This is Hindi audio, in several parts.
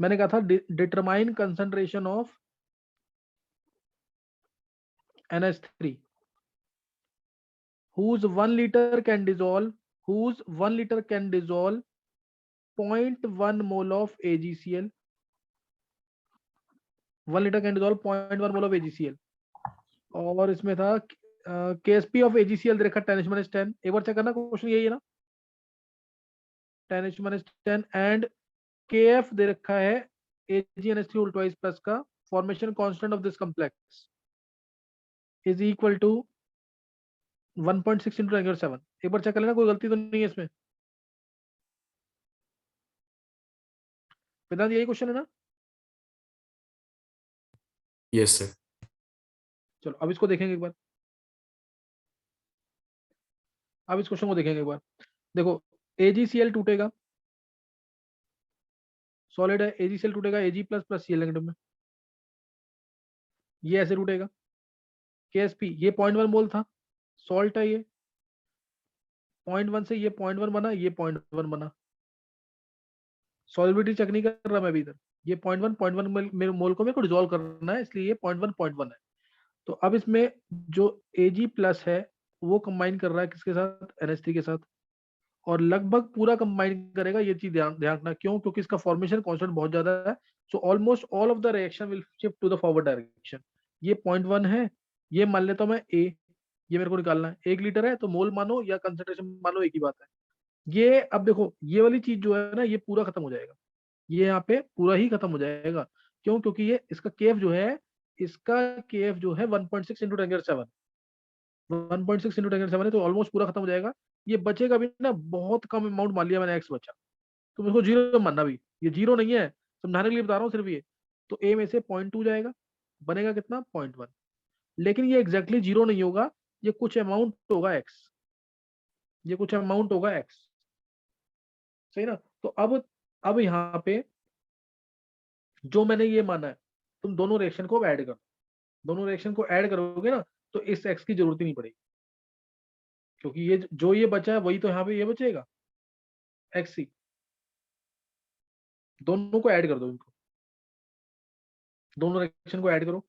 मैंने कहा था determine concentration of NH3 whose 1 liter can dissolve 0.1 mole of AgCl. 1 liter can dissolve 0.1 mole of AgCl. और इसमें था KSP of AgCl दे रखा 10H-10. एक बार चेक करना, क्वेश्चन यही है ना, 10H-10 एंड KF दे रखा है AgNH3 whole twice plus का formation constant of this complex is equal to 1.6 into 10⁻⁷. एक बार चेक कर लेना, कोई गलती तो नहीं है इसमें। वेदांत यही क्वेश्चन है ना? Yes sir. चलो अब इसको देखेंगे एक बार, अब इस क्वेश्चन को देखेंगे एक बार। देखो AgCl टूटेगा, सॉलिड है, AgCl टूटेगा Ag plus plus Cl negative में, ये ऐसे टूटेगा। KSP ये 0.1 मोल था, सॉल्ट है, ये 0.1 से ये 0.1 बना, ये 0.1 बना। सॉल्युबिलिटी चेक नहीं कर रहा मैं अभी इधर, ये 0.1 मेरे मोल को मेरे को डिसॉल्व करना है, इसलिए ये 0.1 है। तो अब इसमें जो Ag प्लस है वो कंबाइन कर रहा है किसके साथ? NH3 के साथ, और लगभग पूरा कंबाइन करेगा, ये चीज ध्यान रखना। क्यों? क्योंकि इसका फॉर्मेशन कांस्टेंट बहुत ज्यादा है, so almost all of the reaction will shift to the forward direction. ये 0.1 है, ये मान लेता हूं मैं A, ये मेरे को निकालना है। 1 लीटर है तो मोल मानो या कंसेंट्रेशन मानो, एक ही बात है। ये अब देखो ये वाली चीज जो है ना, ये पूरा खत्म हो जाएगा, ये यहाँ पे पूरा ही खत्म हो जाएगा। क्यों? क्योंकि ये इसका केएफ जो है, इसका केएफ जो है 1.6 इंटू 10⁻⁷, 1.6 इंटू 10⁻⁷ है, तो ऑलमोस्ट पूरा खत्म हो जाएगा। ये बचेगा भी ना, बहुत कम अमाउंट मान लिया मैंने, एक्स बचा, तो मेरे को जीरो मानना भी, ये जीरो नहीं है, समझाने के लिए बता रहा हूँ सिर्फ ये। तो ए में से 0.2 जाएगा, बनेगा कितना? 0.1। लेकिन ये एग्जैक्टली जीरो नहीं होगा, ये कुछ अमाउंट होगा एक्स, ये कुछ अमाउंट होगा एक्स, सही ना? तो अब यहाँ पे जो मैंने ये माना है, तुम दोनों रिएक्शन को ऐड करो, दोनों रिएक्शन को ऐड करोगे ना, तो इस एक्स की जरूरत ही नहीं पड़ेगी, क्योंकि ये जो ये बचा है वही तो यहाँ पे ये बचेगा, एक्स सी। दोनों को ऐड कर दो, इनको दोनों रिएक्शन को ऐड करो।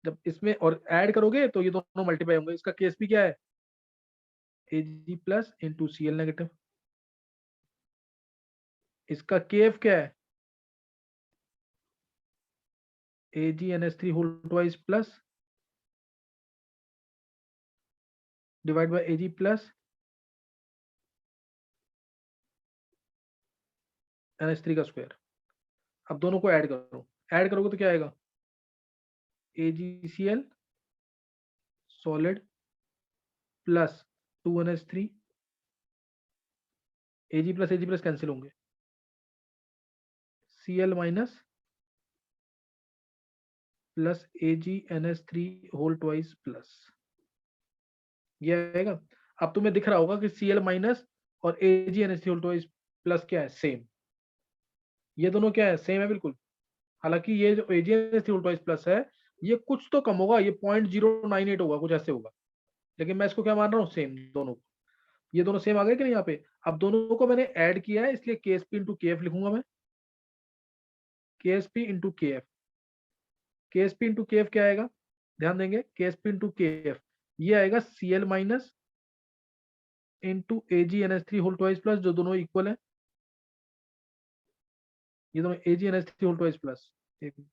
जब इसमें और ऐड करोगे तो ये दोनों मल्टीप्लाई होंगे। इसका केस भी क्या है? Ag plus into Cl negative. इसका केएफ क्या है? AgNH3 whole twice plus divide by Ag plus NH3 का स्क्वायर। अब दोनों को ऐड करो, ऐड करोगे तो क्या आएगा? AgCl solid plus 2NH3, Ag plus cancel होंगे, Cl minus plus AgNH3 whole twice plus, ये आएगा। अब तुम्हें दिख रहा होगा कि Cl माइनस और AgNH3 होल ट्वाइस प्लस क्या है? सेम। ये दोनों क्या है? सेम है बिल्कुल। हालांकि ये जो AgNH3 होल ट्वाइस प्लस है, ये कुछ तो कम होगा, ये 0.098 होगा, कुछ ऐसे होगा, लेकिन मैं इसको क्या मान रहा हूँ? सेम दोनों को। ये दोनों सेम आ गए कि नहीं यहाँ पे? अब दोनों को मैंने ऐड किया है, इसलिए KSP इंटू KF लिखूंगा मैं, KSP into KF। KSP into KF क्या आएगा? ध्यान देंगे, KSP इंटू KF ये आएगा Cl minus into AgNH3 whole twice plus, जो दोनों इक्वल है, ये दोनों AgNH3 होल ट्वाइस प्लस, एक minute,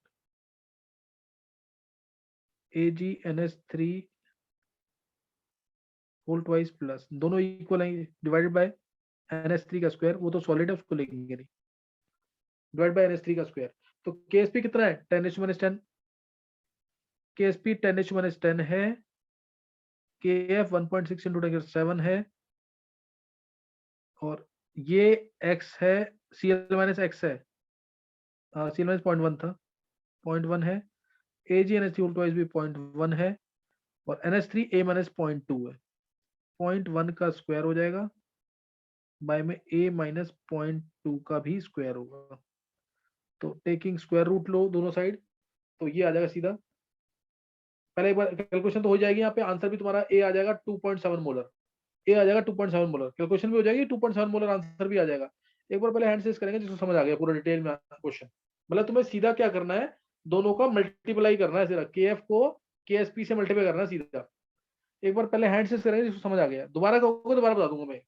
AgNH3 whole twice plus, दोनों इक्वल है, डिवाइडेड बाय NH3 का स्क्वायर, वो तो सॉलिड है उसको लेंगे नहीं, डिवाइड बाय NH3 का स्क्वायर। तो KSP कितना है? 10H-10, KSP 10H-10 है, KF 1.6 इंटू 10⁻⁷ है, और ये x है, Cl माइनस x है, Cl माइनस 0.1 था, 0.1 है, AgNH3 होल ट्वाइस भी 0.1 है, और NH3 A माइनस 0.2 है, 0.1 का स्क्वायर हो जाएगा, बाय में A माइनस 0.2 का भी स्क्वायर होगा। तो टेकिंग स्क्वायर रूट लो दोनों साइड, तो ये आ जाएगा सीधा। पहले एक बार कैलकुलेशन तो हो जाएगी, यहाँ पे आंसर भी तुम्हारा ए आ जाएगा 2.7 मोलर, ए आ जाएगा 2.7 मोलर, कैलकुलेशन भी हो जाएगी, 2.7 मोलर आंसर भी आ जाएगा। एक बार पहले हैंड से करेंगे जिसको समझ आ गया पूरा डिटेल में क्वेश्चन। मतलब तुम्हें सीधा क्या करना है, दोनों का मल्टीप्लाई करना है, सीधा KF को KSP से मल्टीप्लाई करना है सीधा। एक बार पहले हैंड से करेंगे जिसको समझ आ गया, दोबारा कहोगे दोबारा बता दूंगा मैं।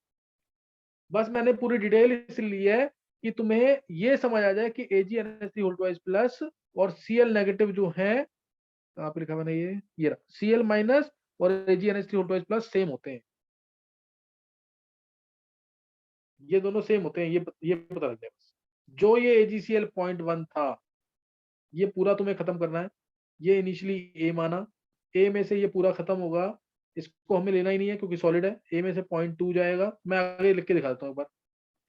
बस मैंने पूरी डिटेल इसलिए है कि तुम्हें ये समझ आ जाए कि AgNH3 होल ट्वाइस प्लस और Cl नेगेटिव जो है, कहाँ पे लिखा मैंने, ये रहा, Cl माइनस और AgNH3 whole twice plus same होते हैं, ये दोनों सेम होते हैं, ये पता लग जाए बस। जो ये AgCl 0.1 था, ये पूरा तुम्हें खत्म करना है। ये इनिशियली A माना, A में से ये पूरा खत्म होगा, इसको हमें लेना ही नहीं है क्योंकि सॉलिड है। A में से 0.2 जाएगा, मैं आगे लिख के दिखा देता हूँ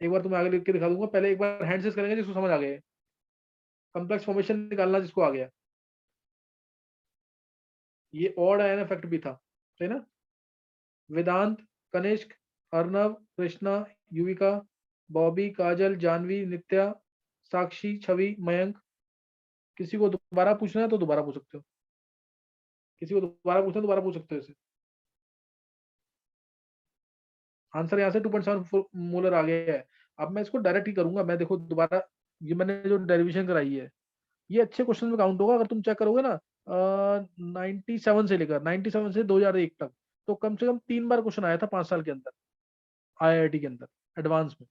एक बार तुम्हें आगे लिख के दिखा दूंगा, पहले एक बार हैंड से करेंगे जिसको समझ आ गया, कॉम्प्लेक्स फॉर्मेशन निकालना जिसको आ गया। ये ऑड आयन इफेक्ट भी था, है ना। वेदांत, कनिष्क, अर्नव, कृष्णा, युविका, बॉबी, काजल, जानवी, नित्या, साक्षी, छवि, मयंक। किसी को दोबारा पूछना है तो दोबारा पूछ सकते हो, किसी को दोबारा पूछना है दोबारा पूछ सकते हो इसे। आंसर यहाँ से 2.7 मोलर आ गया है। अब मैं इसको डायरेक्ट ही करूंगा, मैं देखो दोबारा, ये मैंने जो डेरिवेशन कराई है, ये अच्छे क्वेश्चन में काउंट होगा। अगर तुम चेक करोगे ना 97 से लेकर 97 से 2001 तक, तो कम से कम 3 बार क्वेश्चन आया था 5 साल के अंदर, IIT के अंदर, एडवांस में।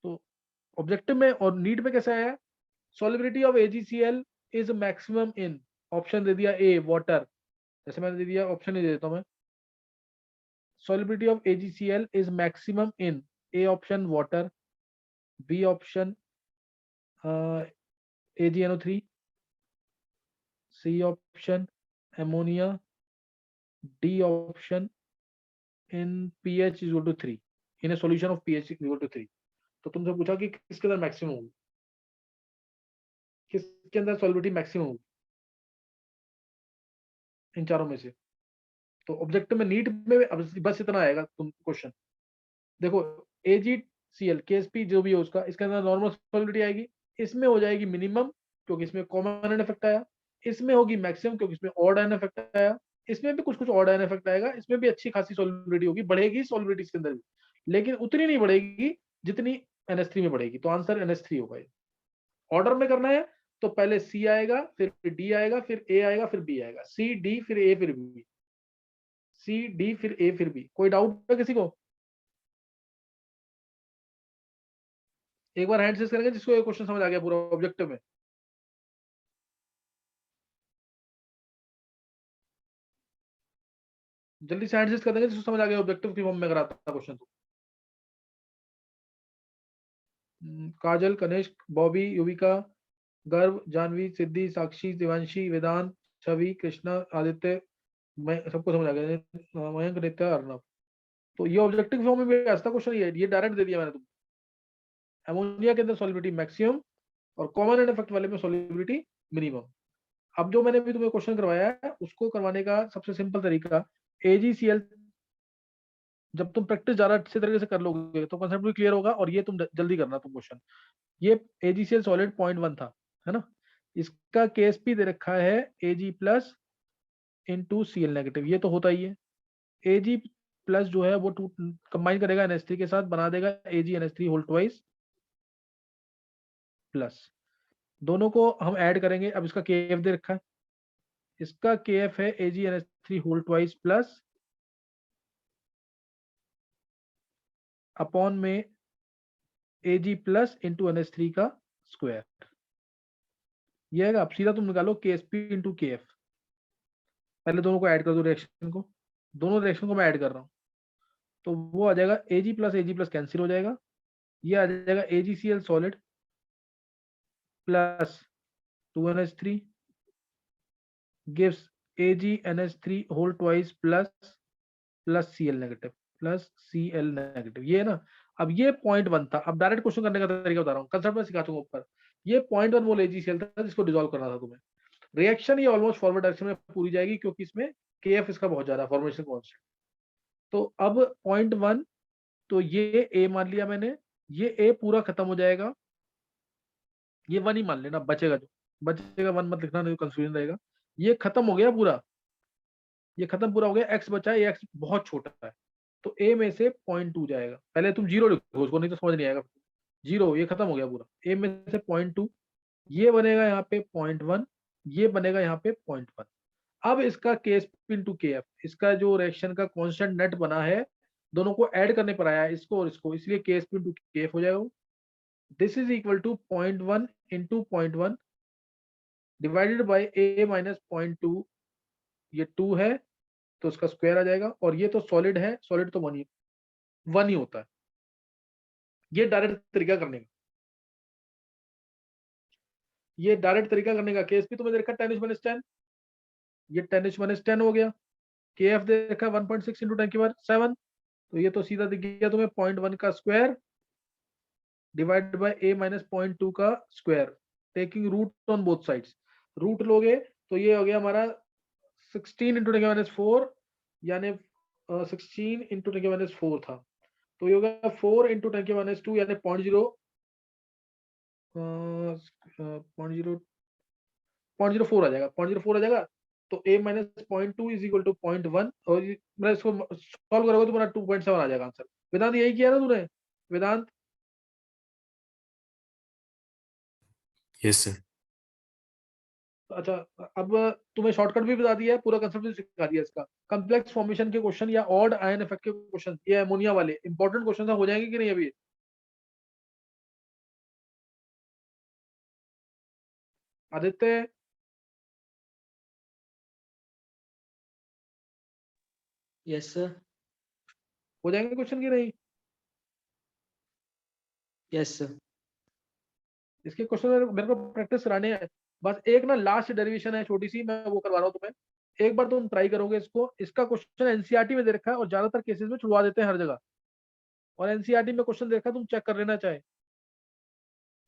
तो ऑब्जेक्टिव में और नीट में कैसे आया, solubility of AgCl is maximum in, option दे दिया A वाटर, जैसे मैंने दे दिया, ऑप्शन ही दे देता हूं मैं, solubility of AgCl is maximum in A option water, B option AgNO3, C option ammonia, D option in pH is equal to 3, in a solution of pH is equal to 3। तो तुमसे पूछा कि किसके अंदर मैक्सिमम होगी, किसके अंदर सॉलिबिलिटी मैक्सिमम होगी इन चारों में से। तो ऑब्जेक्टिव में नीट में अब बस इतना आएगा तुम क्वेश्चन। देखो AgCl KSP जो भी है उसका, इसके अंदर नॉर्मल सॉलिबिलिटी आएगी, इसमें हो जाएगी मिनिमम क्योंकि इसमें कॉमन आयन इफेक्ट आया, इसमें होगी मैक्सिमम क्योंकि इसमें ऑड आयन इफेक्ट आया, इसमें भी कुछ कुछ ऑड आयन इफेक्ट आएगा, इसमें भी अच्छी खासी सॉलिबिलिटी होगी, बढ़ेगी सॉलिबिलिटी इसके अंदर भी, लेकिन उतनी नहीं बढ़ेगी जितनी NH3 में बढ़ेगी। तो आंसर NH3 होगा। ऑर्डर में करना है तो पहले C आएगा, फिर D आएगा, फिर A आएगा, फिर B आएगा, C D फिर A फिर B, C D फिर A फिर B। कोई डाउट है किसी को? एक बार हैंड रेज करेंगे जिसको ये क्वेश्चन समझ आ गया पूरा ऑब्जेक्टिव में। जल्दी से हैंड रेज कर देंगे जिसको समझ आ गया ऑब्जेक्टिव की फॉर्म में कराता था क्वेश्चन। तो काजल, कनिष्क, बॉबी, युविका, गर्व, जानवी, सिद्धि, साक्षी, देवांशी, वेदांत, छवि, कृष्णा, आदित्य, मैं सबको समझ आ गया, मयंक, नित्या, अर्नव। तो ये ऑब्जेक्टिव फॉर्म में भी ऐसा क्वेश्चन ही है, ये डायरेक्ट दे दिया मैंने तुमको। अमोनिया के अंदर सॉलिबिलिटी मैक्सिमम और कॉमन एंड इफेक्ट वाले में सॉलिबिलिटी मिनिमम। अब जो मैंने भी तुम्हें क्वेश्चन करवाया है उसको करवाने का सबसे सिंपल तरीका, AgCl जब तुम प्रैक्टिस ज्यादा अच्छे तरीके से कर लोगे तो कंसेप्ट भी क्लियर होगा, और ये तुम जल्दी करना तुम क्वेश्चन। ये AgCl सॉलिड 0.1 था, है ना, इसका KSP दे रखा है Ag plus into Cl negative, ये तो होता ही है। Ag प्लस जो है वो कंबाइन करेगा NH3 के साथ, बना देगा AgNH3 होल ट्वाइस प्लस, दोनों को हम ऐड करेंगे। अब इसका KF दे रखा है, इसका KF है AgNH3 whole twice plus upon में Ag प्लस इंटू NH3 का स्क्वायर, ये आएगा। अब सीधा तुम निकालो KSP इंटू KF, पहले दोनों को ऐड कर दो, रिएक्शन को, दोनों रिएक्शन को मैं ऐड कर रहा हूँ, तो वो आ जाएगा Ag प्लस कैंसिल हो जाएगा, ये आ जाएगा AgCl solid plus 2NH3 gives AgNH3 whole twice plus Cl negative, plus Cl negative, ये है ना। अब ये 0.1 था, अब डायरेक्ट क्वेश्चन करने का तरीका बता रहा हूँ, कंसेप्ट में सिखाता हूँ ऊपर। ये 0.1 मोल AgCl था जिसको डिसॉल्व करना था तुम्हें। रिएक्शन ये ऑलमोस्ट फॉरवर्ड डायरेक्शन में पूरी जाएगी क्योंकि इसमें KF इसका बहुत ज्यादा फॉर्मेशन कांस्टेंट। तो अब 0.1, तो ये A मान लिया मैंने, ये A पूरा खत्म हो जाएगा, ये 1 ही मान लेना, बचेगा जो बचेगा 1 मत लिखना, नहीं तो कंफ्यूजन रहेगा। ये खत्म हो गया पूरा, ये खत्म पूरा हो गया, x बचा है, ये x बहुत छोटा है, तो A में से 0.2 जाएगा। पहले तुम 0 लिखो उसको, नहीं तो समझ नहीं आएगा। 0, ये खत्म हो गया पूरा, A में से 0.2 ये बनेगा यहाँ पे 0.1, ये बनेगा यहाँ पे 0.1। अब इसका Ksp इंटू के, इसका जो रिएक्शन का कांस्टेंट नेट बना है, दोनों को ऐड करने पर आया है, इसको और इसको, इसलिए Ksp इंटू के हो जाएगा। This is equal to 0.1 into 0.1 divided by a minus 0.2, ये 2 है तो उसका स्क्वायर आ जाएगा, और ये तो सॉलिड है, सॉलिड तो 1 ही होता है। ये डायरेक्ट तरीका करने का, ये डायरेक्ट तरीका करने का। Ksp तुम्हें दे रखा 10⁻10, ये 10⁻10 हो गया। Kf दे रखा 1.6 इंटू 10⁻7, तो ये तो सीधा दिख गया तुम्हें 0.1 का square divide by a minus 0.2 का square, taking root on both sides. Root लोगे तो ये हो गया हमारा 16 इंटू 10⁻4, यानी 16 इंटू 10⁻4 था, तो ये होगा 4 इंटू 10⁻2 यानी 0.04 आ जाएगा, 0.04 आ जाएगा। तो a minus 0.2 is equal to 0.1, और मैं इसको सॉल्व करोगे तो तुम्हारा 2.7 आ जाएगा आंसर। वेदांत यही किया ना तूने? वेदांत यस सर। अच्छा, अब तुम्हें शॉर्टकट भी बता दिया है, पूरा कंसेप्ट भी सिखा दिया इसका। कॉम्प्लेक्स फॉर्मेशन के क्वेश्चन या ऑड आयन इफेक्ट के क्वेश्चन, ये अमोनिया वाले इंपॉर्टेंट क्वेश्चन हो जाएंगे कि नहीं अभी? Aditya, yes sir. हो जाएंगे क्वेश्चन की नहीं? Yes sir. इसके क्वेश्चन मेरे को प्रैक्टिस कराने हैं। बस एक ना लास्ट डेरिवेशन है छोटी सी, मैं वो करवा रहा हूँ तुम्हें। एक बार तुम ट्राई करोगे इसको, इसका क्वेश्चन एनसीईआरटी में दे रखा है और ज्यादातर केसेस में छुड़वा देते हैं हर जगह, और एनसीईआरटी में क्वेश्चन देखा तुम चेक कर लेना, चाहे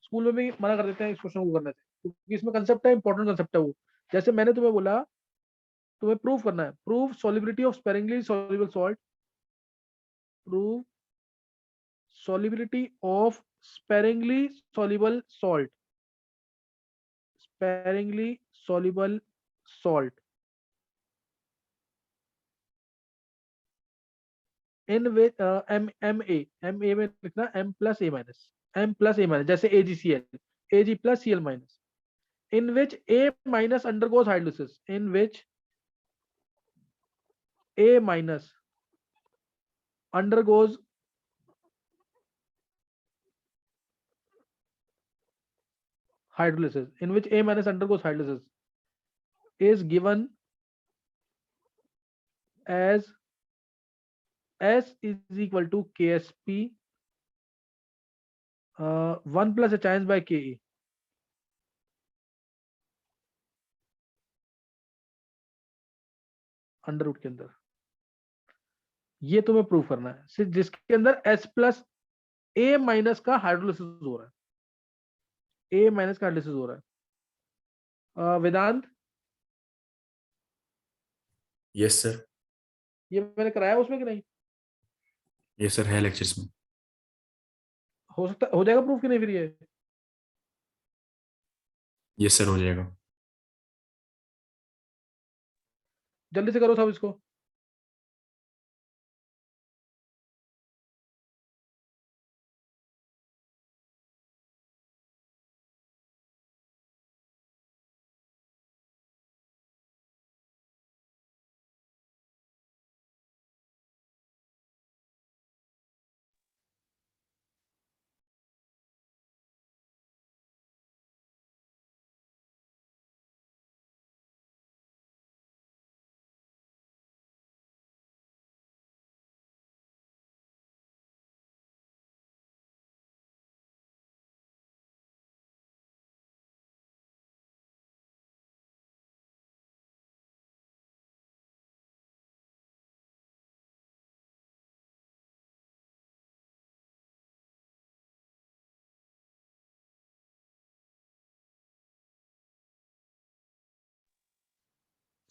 स्कूल में भी मना कर देते हैं इस क्वेश्चन को करने से, क्योंकि इसमें कंसेप्ट है, इंपॉर्टेंट कंसेप्ट है वो। जैसे मैंने तुम्हें बोला, तुम्हें प्रूव करना है, prove solubility of sparingly soluble salt, prove solubility of sparingly soluble salt, sparingly soluble salt in which ma में लिखना m plus a minus, m plus a minus, जैसे AgCl, Ag plus Cl minus, in which a minus undergoes hydrolysis, in which a minus undergoes hydrolysis, in which a minus undergoes hydrolysis is given as S is equal to Ksp 1 plus H ions by Ke, under root के अंदर। ये तुम्हें प्रूव करना है, सिर्फ जिसके अंदर S प्लस A माइनस का हाइड्रोलिसिस हो रहा है, A माइनस का हाइड्रोलिसिस हो रहा है। वेदांत, यस सर। ये मैंने कराया उसमें कि नहीं? यस सर, है लेक्चर्स में। हो सकता, हो जाएगा प्रूफ कि नहीं फिर ये? यस सर, हो जाएगा। जल्दी से करो सब इसको।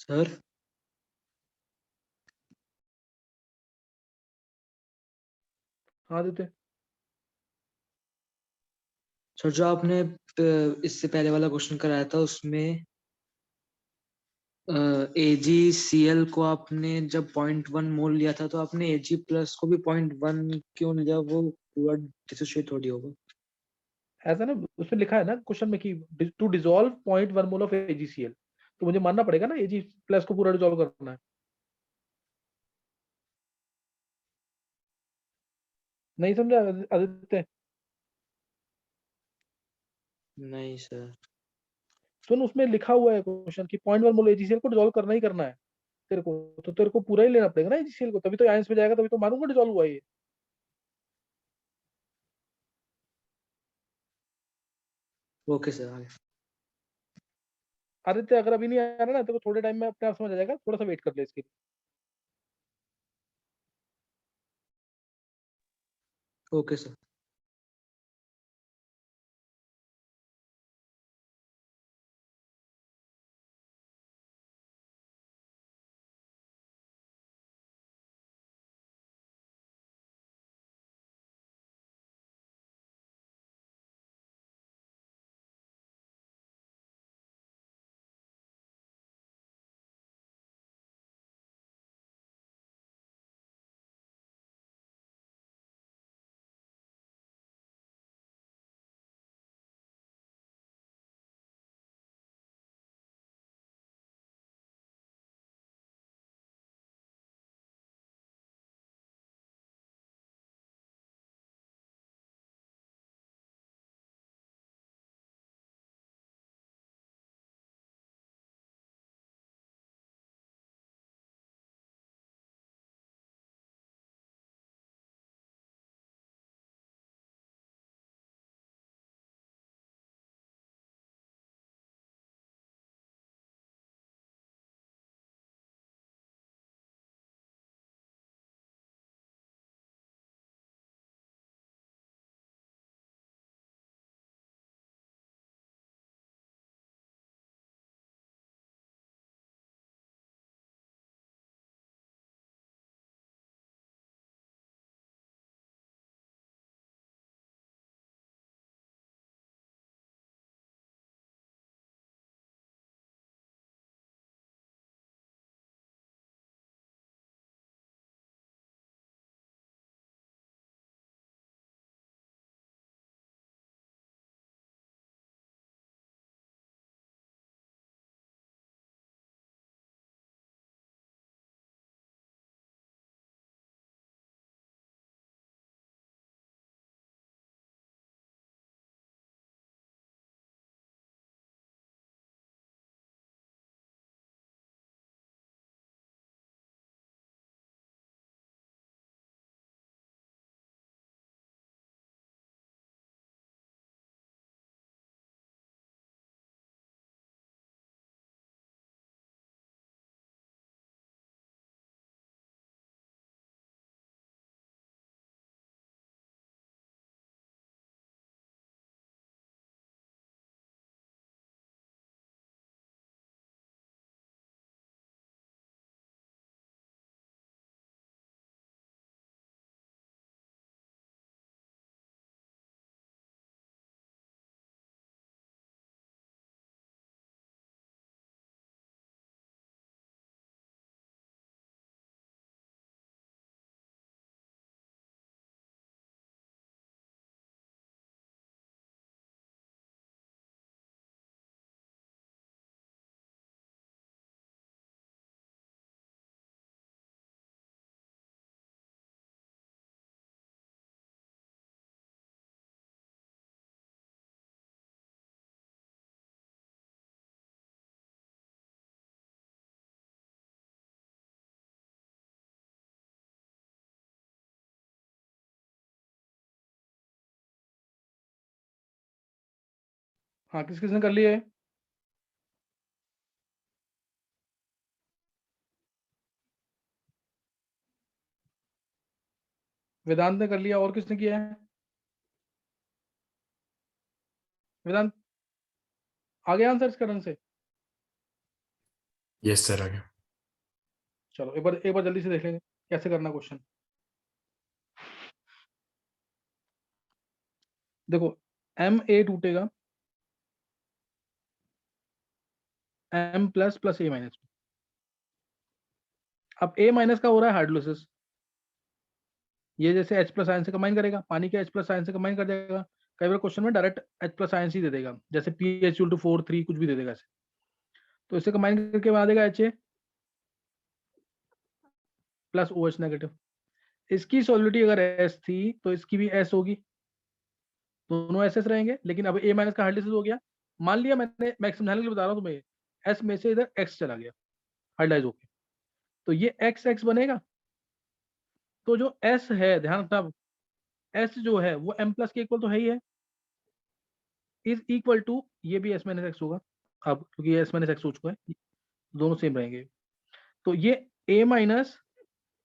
सर हाँ देते। सर जो आपने इससे पहले वाला क्वेश्चन कराया था उसमें AgCl को आपने जब 0.1 मोल लिया था, तो आपने Ag प्लस को भी 0.1 क्यों लिया? वो पूरा डिसोसिएट थोड़ी होगा। ऐसा ना उसमें लिखा है ना क्वेश्चन में कि to dissolve 0.1 mole of AgCl, तो मुझे मानना पड़ेगा ना Ag प्लस को पूरा डिसॉल्व करना है। नहीं समझा आदित्य? नहीं सर। सुन, उसमें लिखा हुआ है क्वेश्चन कि 0.1 मोल AgCl को डिसॉल्व करना ही करना है तेरे को, तो तेरे को पूरा ही लेना पड़ेगा ना AgCl को, तभी तो आयंस में जाएगा, तभी तो मानूंगा डिसॉल्व हुआ ये। ओके सर, आगे। आदित्य अगर अभी नहीं आ रहा ना तो थोड़े टाइम में अपने आप समझ आ जाएगा, थोड़ा सा वेट कर ले इसके लिए। Okay sir. हाँ, किस किसने कर लिया है? वेदांत ने कर लिया, और किसने किया है? वेदांत आ गया आंसर इसका ढंग से? यस सर, आ गया। चलो एक बार जल्दी से देख लेंगे कैसे करना क्वेश्चन। देखो, Ma टूटेगा M plus plus A minus. अब A माइनस का हो रहा है हाइड्रोलिसिस, ये जैसे H प्लस आयन से कंबाइन करेगा, पानी के H प्लस आयन से कंबाइन कर देगा, कई बार क्वेश्चन में डायरेक्ट H प्लस आयन सी दे देगा, जैसे PH/4 3 कुछ भी दे देगा ऐसे, तो इसे कंबाइन करके बना देगा HA प्लस OH नेगेटिव। इसकी सॉलिबिलिटी अगर S थी तो इसकी भी S होगी, दोनों SS रहेंगे, लेकिन अब A माइनस का हाइड्रोलाइसिस हो गया। मान लिया मैं समझाने के लिए बता रहा हूँ तुम्हें, S में से इधर X चला गया हाइड्रोलाइज होके, तो ये XX बनेगा। तो जो S है, ध्यान रखना, S जो है वो M प्लस के इक्वल तो है ही है, इज इक्वल टू, ये भी S माइनस एक्स होगा अब, क्योंकि ये S माइनस एक्स हो चुका है, दोनों सेम रहेंगे। तो ये A माइनस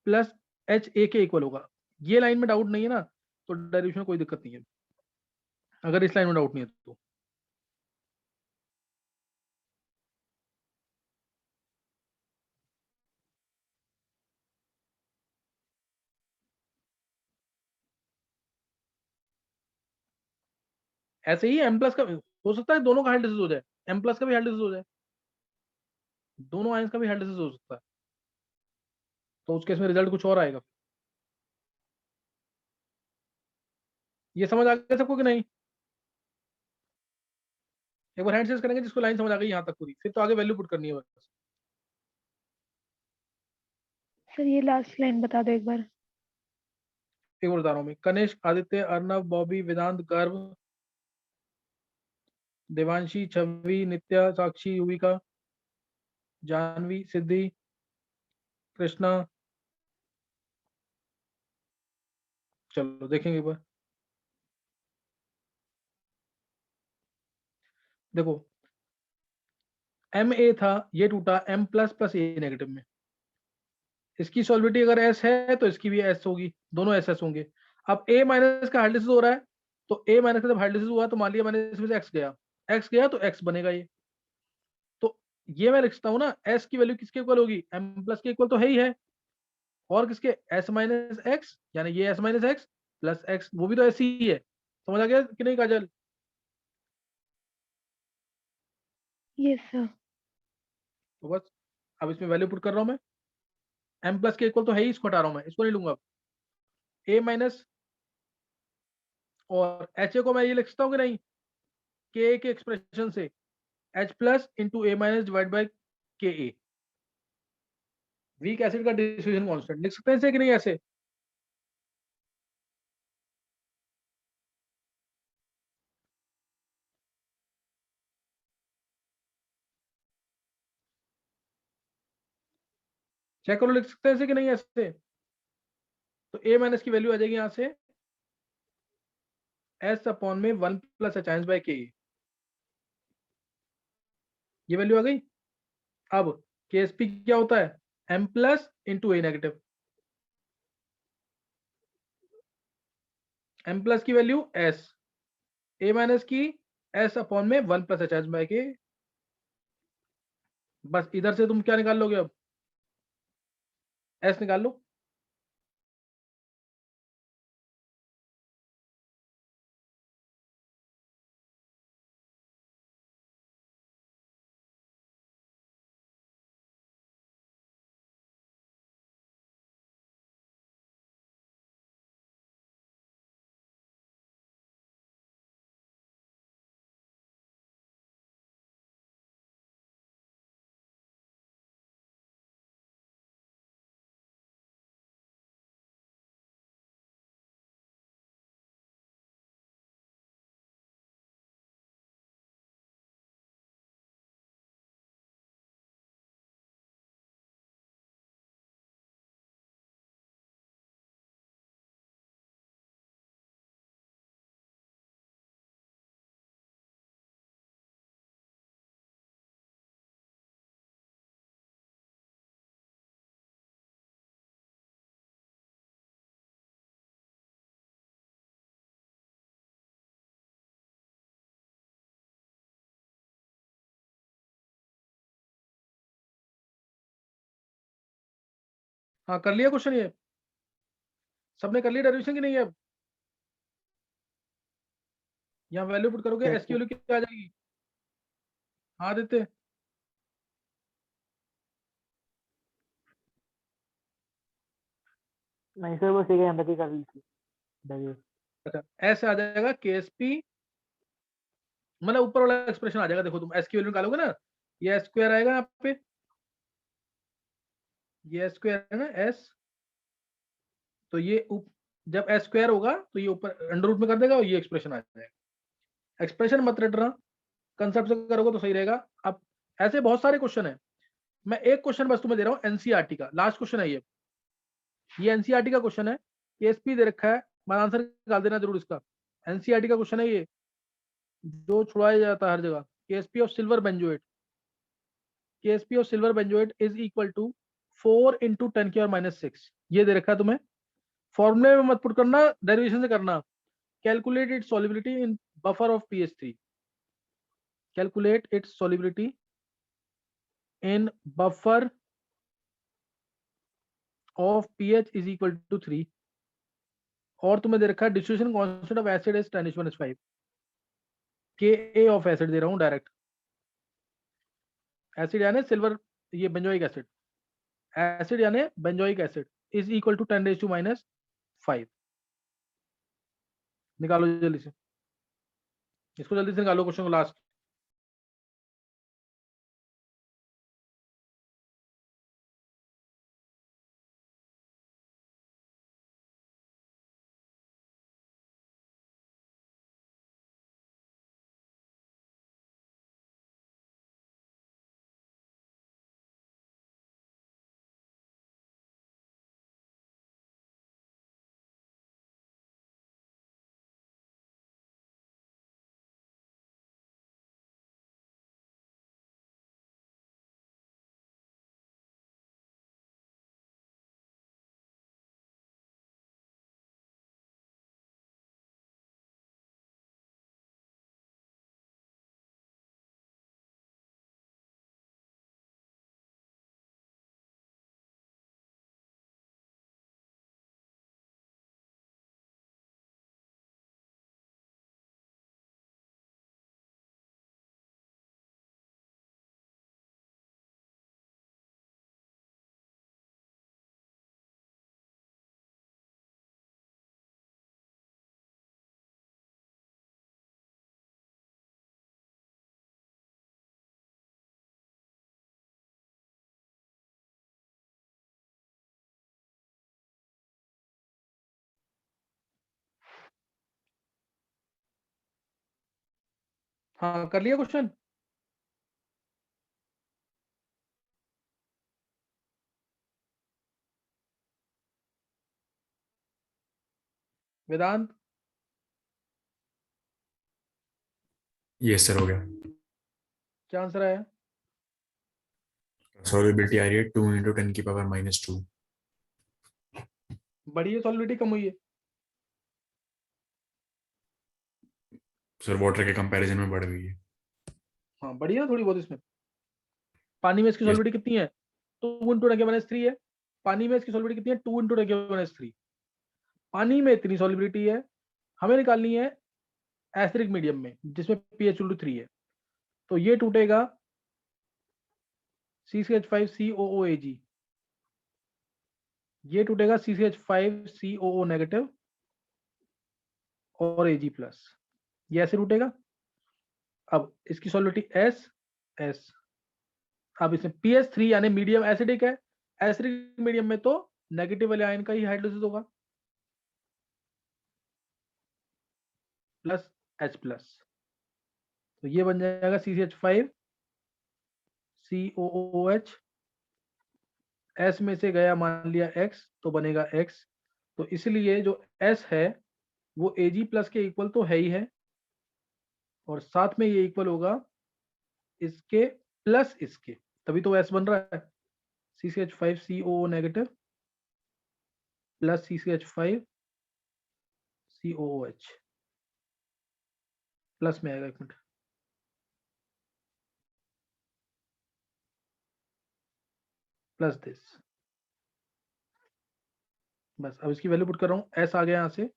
प्लस HA के इक्वल होगा। ये लाइन में डाउट नहीं है ना, तो डेरिवेशन में कोई दिक्कत नहीं है, अगर इस लाइन में डाउट नहीं है तो। ऐसे ही M प्लस का हो सकता है दोनों का हाइड्रोलाइसिस हो जाए, M प्लस का भी हाइड्रोलाइसिस हो जाए, दोनों आयंस का भी हाइड्रोलाइसिस हो सकता है, तो उस केस में रिजल्ट कुछ और आएगा। ये समझ आ गया सबको कि नहीं? एक बार हैंड शेयर करेंगे जिसको लाइन समझ आ गई यहाँ तक पूरी, फिर तो आगे वैल्यू पुट करनी है बस। सर ये लास्ट लाइन बता दो एक बार। एक बार बता रहा हूँ मैं, कनिष्क, आदित्य, अर्नव, बॉबी, वेदांत, गर्भ, देवांशी, छवि, नित्या, साक्षी, युविका, जानवी, सिद्धि, कृष्णा। चलो देखेंगे एक बार। देखो Ma था, ये टूटा M plus plus A negative में, इसकी सॉल्विटी अगर S है तो इसकी भी S होगी, दोनों SS होंगे। अब A माइनस का हाइड्रोलाइसिस हो रहा है, तो A माइनस का जब हाइड्रोलाइसिस हुआ तो मान लिया मैंने इसमें से X गया तो X बनेगा ये। तो ये मैं लिखता हूँ ना, S की वैल्यू किसके इक्वल होगी, M प्लस के इक्वल तो है ही है, और किसके, S माइनस एक्स, यानी ये S minus x plus x, वो भी तो ऐसी ही है। समझ आ गया कि नहीं काजल? Yes sir. तो बस अब इसमें वैल्यू पुट कर रहा हूं मैं, M प्लस के इक्वल तो है ही, इसको हटा रहा हूं मैं, इसको नहीं लूंगा अब। A माइनस और HA को मैं ये लिख सकता हूँ कि नहीं, के एक्सप्रेशन से H plus into A minus divide by KA, weak acid का डिफ्यूजन कांस्टेंट लिख सकते हैं इसे कि नहीं ऐसे? चेक करो, लिख सकते हैं इसे कि नहीं ऐसे? तो A माइनस की वैल्यू आ जाएगी यहां से S अपॉन में 1 प्लस H बाई KA, ये वैल्यू आ गई। अब KSP क्या होता है, M plus into A negative, M plus की वैल्यू S, A माइनस की S अपॉन में 1 प्लस H बाई KA। बस इधर से तुम क्या निकाल लोगे अब, S निकाल लो। हाँ कर लिया क्वेश्चन, ये सबने कर लिया डेरिवेशन की नहीं है? अब यहाँ वैल्यू पुट करोगे, Yes, S की sir. वैल्यू क्या आ जाएगी? हाँ देते, नहीं सर, बस एक एम्पैथी कर ली थी। अच्छा ऐसे आ जाएगा KSP, मतलब ऊपर वाला एक्सप्रेशन आ जाएगा। देखो तुम S की वैल्यू निकालोगे ना, ये S स्क्वायर आएगा यहाँ पे, ये S स्क्वायर है ना S, तो ये जब S स्क्वायर होगा तो ये ऊपर अंडर रूट में कर देगा और ये एक्सप्रेशन आ जाएगा। एक्सप्रेशन मत रटना, कंसेप्ट से करोगे तो सही रहेगा। अब ऐसे बहुत सारे क्वेश्चन है, मैं एक क्वेश्चन बस तुम्हें दे रहा हूँ एनसीईआरटी का, लास्ट क्वेश्चन है ये एनसीईआरटी का क्वेश्चन है, केएसपी दे रखा है, मैं आंसर निकाल देना जरूर इसका। एनसीईआरटी का क्वेश्चन है ये, जो छुड़ाया जाता है हर जगह। KSP of silver benzoate, KSP of silver benzoate is equal to 4 × 10⁻⁶। ये दे रखा है तुम्हें, फॉर्मूले में मत पुट करना, डेरिवेशन से करना। Calculate its solubility in buffer of pH3, calculate its solubility in buffer of pH is equal to 3, और तुम्हें दे रखा है distribution constant of acid is 10⁻⁵। Ka of acid दे रहा हूं डायरेक्ट, एसिड यानी सिल्वर, ये बेंजोइक एसिड, एसिड यानी benzoic acid is equal to 10⁻⁵। निकालो जल्दी से, इसको जल्दी से निकालो क्वेश्चन को लास्ट। हाँ कर लिया क्वेश्चन। वेदांत, यस सर हो गया। क्या आंसर आया? सॉल्युबिलिटी आ रही है 2 × 10⁻⁻²। बड़ी है सॉल्युबिलिटी, कम हुई है? सर वाटर के कंपैरिजन में बढ़ गई है। हाँ बड़ी है थोड़ी बहुत इसमें। पानी में इसकी यस सॉल्युबिलिटी कितनी है? 2 × 10⁻³ है। पानी में इसकी सॉल्युबिलिटी कितनी है? 2 × 10⁻³ पानी में इतनी सॉल्युबिलिटी है, हमें निकालनी है एसिडिक मीडियम में जिसमें pH 3 है। तो ये टूटेगा CCH5COOAg, ये टूटेगा CCH5COO नेगेटिव और Ag+, ये ऐसे टूटेगा। अब इसकी सॉल्युबिलिटी S, अब इसमें pH 3 यानी मीडियम एसिडिक है, एसिडिक मीडियम में तो नेगेटिव वाले आयन का ही हाइड्रोलिसिस होगा, +H+, तो ये बन जाएगा CCH5COOH। S में से गया मान लिया X तो बनेगा X, तो इसलिए जो S है वो Ag+ के इक्वल तो है ही है, और साथ में ये इक्वल होगा इसके प्लस इसके, तभी तो S बन रहा है। CCH5COO negative plus CCH5COOH, plus में आएगा, एक मिनट, प्लस दिस। बस अब इसकी वैल्यू पुट कर रहा हूँ, S आ गया यहाँ से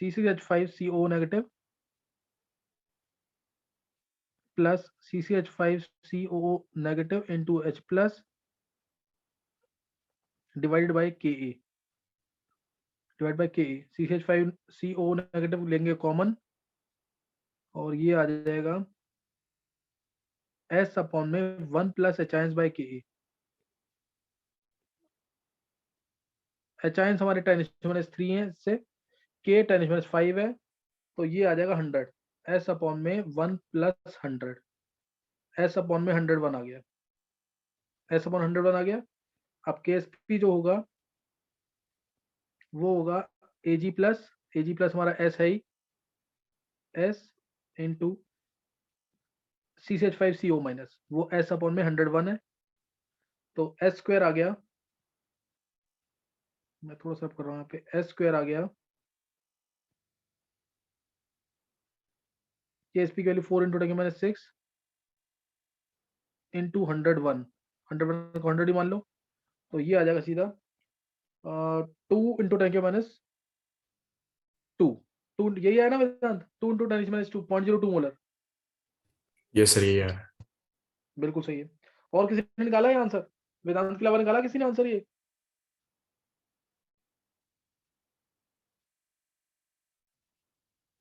CCH5COO negative plus CCH5COO negative into H+ divided by Ka। Divide by के, CH5CO नेगेटिव लेंगे कॉमन, और ये आ जाएगा S अपॉन में 1 प्लस एच आयंस बाय के। एच आयंस हमारे 10⁻³ है, इससे के 10⁻5 है, तो ये आ जाएगा 100। S अपॉन में 1 प्लस 100, S अपॉन में 101 आ गया, S अपॉन 101 आ गया। अब KSP जो होगा वो होगा AG प्लस हमारा S है ही, S इंटू CH5CO माइनस, वो S अपॉन में 101 है, तो S स्क्वायर आ गया, मैं थोड़ा सा कर रहा हूँ यहाँ पे, S स्क्वायर आ गया, KSP की वैल्यू 4 इंटू 10⁻6 इंटू 101, 101 को 100 ही मान लो, तो ये आ जाएगा सीधा 2 इंटू 10⁻2, यही है ना वेदांत, 2 इंटू 10⁻2 0.02 मोलर, यस सर, ये यार बिल्कुल सही है। और किसी ने निकाला है आंसर? वेदांत के अलावा निकाला किसी ने आंसर ये?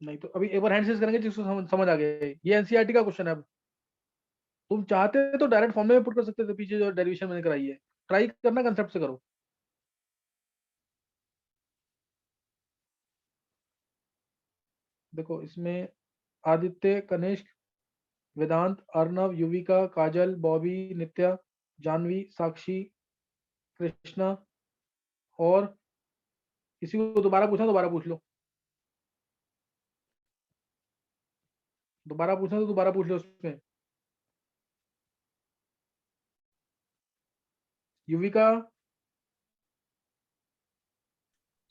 नहीं तो अभी एक बार हैंड रेज करेंगे जिसको समझ आ गया। ये एनसीईआरटी का क्वेश्चन है। अब तुम चाहते तो डायरेक्ट फॉर्मूले में पुट कर सकते थे, पीछे जो डेरिवेशन मैंने कराई है, ट्राई करना कंसेप्ट से करो। देखो इसमें आदित्य, कनिष्क, वेदांत, अर्नव, युविका, काजल, बॉबी, नित्या, जानवी, साक्षी, कृष्णा, और किसी को दोबारा पूछना दोबारा पूछ लो, दोबारा पूछना तो दोबारा पूछ लो उसमें। Yuvika,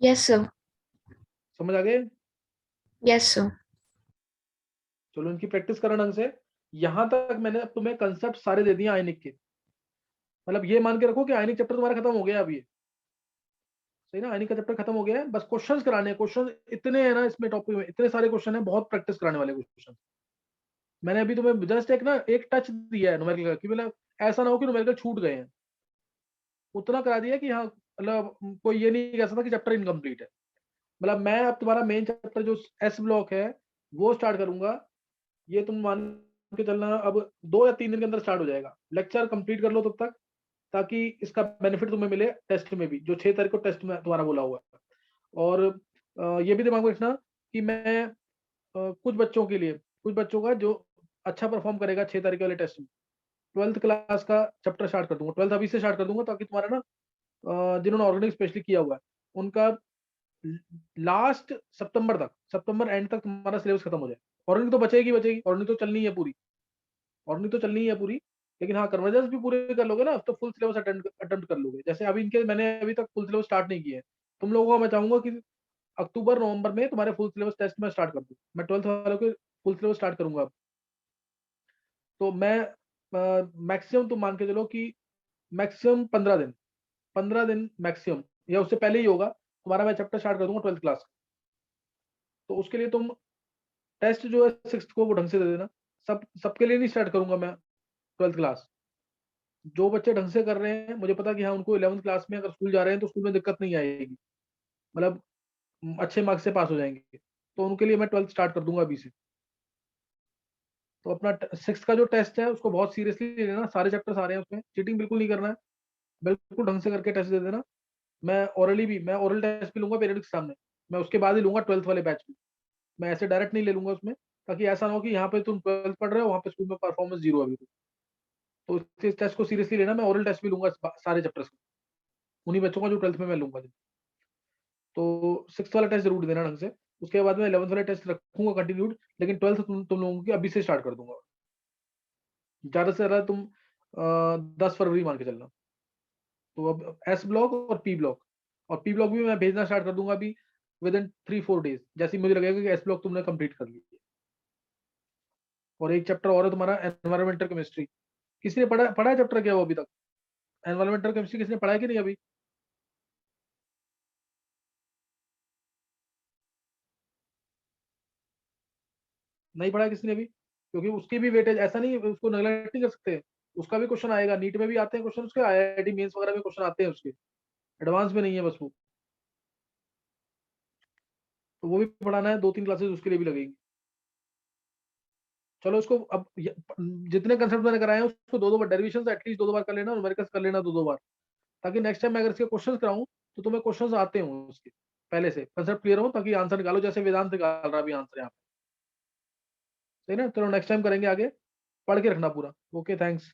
yes sir. समझ आ गए? Yes sir. चलो इनकी प्रैक्टिस करो ढंग से। यहां तक मैंने अब तुम्हें कंसेप्ट सारे दे दिए आयनिक के, मतलब ये मान के रखो कि आयनिक चैप्टर तुम्हारा खत्म हो गया अभी, सही ना? आयनिक का चैप्टर खत्म हो गया है, बस क्वेश्चंस कराने हैं। क्वेश्चन इतने हैं ना इसमें, टॉपिक में इतने सारे क्वेश्चन है, बहुत प्रैक्टिस कराने वाले क्वेश्चन। मैंने अभी तुम्हें जस्ट एक टच दिया है न्यूमेरिकल का, कि मतलब ऐसा ना हो कि न्यूमेरिकल छूट गए हैं, उतना करा दिया कि हाँ, मतलब कोई ये नहीं कह सकता कि चैप्टर इनकम्प्लीट है। मतलब मैं अब तुम्हारा मेन चैप्टर जो एस ब्लॉक है वो स्टार्ट करूंगा, ये तुम मान के चलना अब 2 या 3 दिन के अंदर स्टार्ट हो जाएगा। लेक्चर कंप्लीट कर लो तब तक, ताकि इसका बेनिफिट तुम्हें मिले टेस्ट में भी, जो 6 तारीख को टेस्ट में तुम्हारा बोला हुआ है। और ये भी दिमाग में रखना कि मैं कुछ बच्चों के लिए, कुछ बच्चों का जो अच्छा परफॉर्म करेगा 6 तारीख वाले टेस्ट में, 12th क्लास का चैप्टर स्टार्ट कर दूंगा। 12th अभी से स्टार्ट कर दूंगा, ताकि तुम्हारा ना जिन्होंने ऑर्गेनिक स्पेशली किया हुआ है उनका लास्ट सितंबर एंड तक तुम्हारा सिलेबस खत्म हो जाए। ऑर्गेनिक तो बचेगी, ऑर्गेनिक तो चलनी है पूरी, ऑर्गेनिक तो चलनी है पूरी, लेकिन हाँ कन्वर्जेंस भी पूरे कर लोगे ना तो फुल सिलेबस अटेम्प्ट कर लोगे। जैसे अभी इनके मैंने अभी तक फुल सिलेबस स्टार्ट नहीं किया है, तुम लोगों को मैं चाहूंगा कि अक्टूबर नवंबर में तुम्हारे फुल सिलेबस टेस्ट में स्टार्ट कर दूं। मैं 12th वालों के फुल सिलेबस स्टार्ट करूंगा अब। तो मैं मैक्सिमम तुम मान के चलो कि मैक्सिमम 15 दिन, 15 दिन मैक्सिमम, या उससे पहले ही होगा तुम्हारा, मैं चैप्टर स्टार्ट कर दूंगा 12th क्लास। तो उसके लिए तुम टेस्ट जो है 6th को वो ढंग से दे देना। सबके लिए नहीं स्टार्ट करूंगा मैं 12th क्लास। जो बच्चे ढंग से कर रहे हैं, मुझे पता कि हाँ उनको 11th क्लास में अगर स्कूल जा रहे हैं तो स्कूल में दिक्कत नहीं आएगी, मतलब अच्छे मार्क्स से पास हो जाएंगे, तो उनके लिए मैं 12th स्टार्ट कर दूंगा अभी से। तो अपना 6th का जो टेस्ट है उसको बहुत सीरियसली लेना, सारे चैप्टर्स आ रहे हैं उसमें, चीटिंग बिल्कुल नहीं करना है, बिल्कुल ढंग से करके टेस्ट दे देना। मैं ओरल टेस्ट भी लूंगा पीरियडिक एग्जाम में, मैं उसके बाद ही लूंगा 12th वाले बैच में, मैं ऐसे डायरेक्ट नहीं ले लूंगा उसमें, ताकि ऐसा ना हो कि यहाँ पे तुम 12th पढ़ रहे हो, वहाँ पे स्कूल में परफॉर्मेंस 0 अभी तो इस टेस्ट को सीरियसली लेना। मैं ओरल टेस्ट भी लूंगा सारे चैप्टर्स का, उन्हीं बच्चों का जो 12th में मैं लूंगा। तो 6th वाला टेस्ट जरूर देना ढंग से, उसके बाद में 11th वाला टेस्ट रखूंगा कंटिन्यूड, लेकिन 12th तुम लोगों की अभी से स्टार्ट कर दूंगा। ज्यादा से ज्यादा तुम 10 फरवरी मान के चलना। तो अब एस ब्लॉक और पी ब्लॉक, और पी ब्लॉक भी मैं भेजना स्टार्ट कर दूंगा अभी विद इन 3-4 डेज, जैसे मुझे लगेगा कि एस ब्लॉक तुमने कंप्लीट कर लिया। और एक चैप्टर और है तुम्हारा एनवायरमेंटल केमिस्ट्री, किसी ने पढ़ा है चैप्टर क्या वो अभी तक? एनवायरमेंटल केमिस्ट्री किसी ने पढ़ा है कि नहीं अभी? नहीं पढ़ा है किसी ने भी? क्योंकि उसकी भी वेटेज, ऐसा नहीं उसको नेगलेक्ट नहीं कर सकते, उसका भी क्वेश्चन आएगा, नीट में भी आते हैं क्वेश्चन उसके, आईआईटी मेंस वगैरह में क्वेश्चन आते हैं उसके, एडवांस में नहीं है बस वो। तो वो भी पढ़ाना है, 2-3 क्लासेस उसके लिए भी लगेगी। चलो इसको अब जितने कंसेप्ट मैंने कराए हैं उसको 2-2 बार डेरिवेशंस एटलीस्ट 2-2 बार कर लेना और न्यूमेरिकल्स कर लेना 2-2 बार, ताकि नेक्स्ट टाइम मैं अगर इसके क्वेश्चंस कराऊं तो तुम्हें क्वेश्चंस आते हों उसके पहले से, कंसेप्ट क्लियर हो, ताकि आंसर निकालो, जैसे वेदांत निकाल रहा अभी आंसर यहाँ पे। सही ना? चलो नेक्स्ट टाइम करेंगे आगे, पढ़ के रखना पूरा। Okay, thanks.